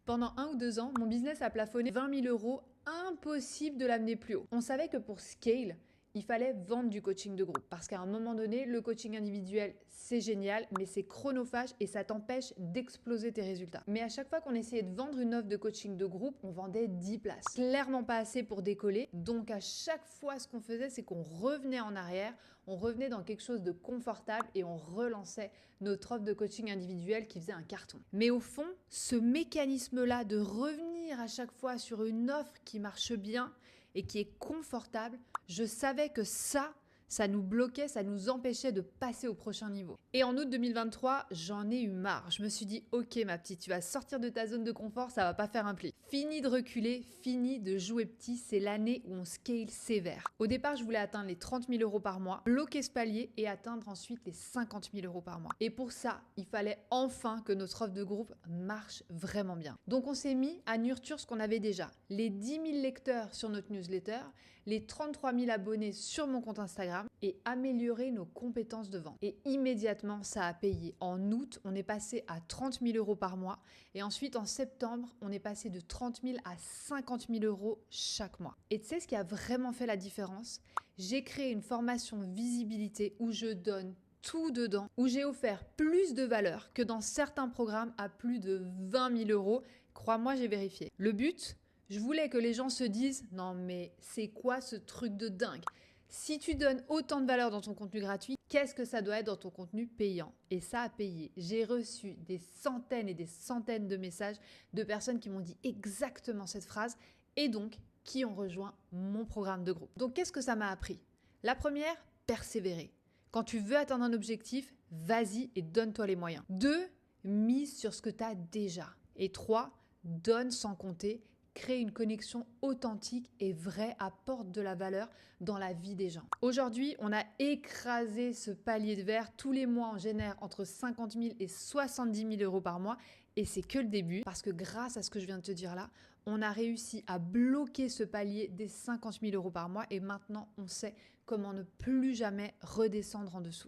Pendant 1 ou 2 ans, mon business a plafonné 20 000 euros, impossible de l'amener plus haut. On savait que pour scale, il fallait vendre du coaching de groupe parce qu'à un moment donné, le coaching individuel, c'est génial, mais c'est chronophage et ça t'empêche d'exploser tes résultats. Mais à chaque fois qu'on essayait de vendre une offre de coaching de groupe, on vendait 10 places. Clairement pas assez pour décoller. Donc à chaque fois, ce qu'on faisait, c'est qu'on revenait en arrière, on revenait dans quelque chose de confortable et on relançait notre offre de coaching individuel qui faisait un carton. Mais au fond, ce mécanisme-là de revenir à chaque fois sur une offre qui marche bien et qui est confortable, je savais que ça nous bloquait, ça nous empêchait de passer au prochain niveau. Et en août 2023, j'en ai eu marre. Je me suis dit, ok ma petite, tu vas sortir de ta zone de confort, ça va pas faire un pli. Fini de reculer, fini de jouer petit, c'est l'année où on scale sévère. Au départ, je voulais atteindre les 30 000 euros par mois, bloquer ce palier et atteindre ensuite les 50 000 euros par mois. Et pour ça, il fallait enfin que notre offre de groupe marche vraiment bien. Donc on s'est mis à nurture ce qu'on avait déjà. Les 10 000 lecteurs sur notre newsletter, les 33 000 abonnés sur mon compte Instagram et améliorer nos compétences de vente. Et immédiatement, ça a payé. En août, on est passé à 30 000 euros par mois et ensuite en septembre, on est passé de 30 000 à 50 000 euros chaque mois. Et tu sais ce qui a vraiment fait la différence? J'ai créé une formation visibilité où je donne tout dedans, où j'ai offert plus de valeur que dans certains programmes à plus de 20 000 euros. Crois-moi, j'ai vérifié. Le but, je voulais que les gens se disent « Non mais c'est quoi ce truc de dingue ?» Si tu donnes autant de valeur dans ton contenu gratuit, qu'est-ce que ça doit être dans ton contenu payant? Et ça a payé. J'ai reçu des centaines et des centaines de messages de personnes qui m'ont dit exactement cette phrase et donc qui ont rejoint mon programme de groupe. Donc qu'est-ce que ça m'a appris? La première, persévérer. Quand tu veux atteindre un objectif, vas-y et donne-toi les moyens. 2, mise sur ce que tu as déjà. Et 3, donne sans compter. Crée une connexion authentique et vraie, apporte de la valeur dans la vie des gens. Aujourd'hui, on a écrasé ce palier de verre. Tous les mois, on génère entre 50 000 et 70 000 euros par mois. Et c'est que le début, parce que grâce à ce que je viens de te dire là, on a réussi à bloquer ce palier des 50 000 euros par mois. Et maintenant, on sait comment ne plus jamais redescendre en dessous.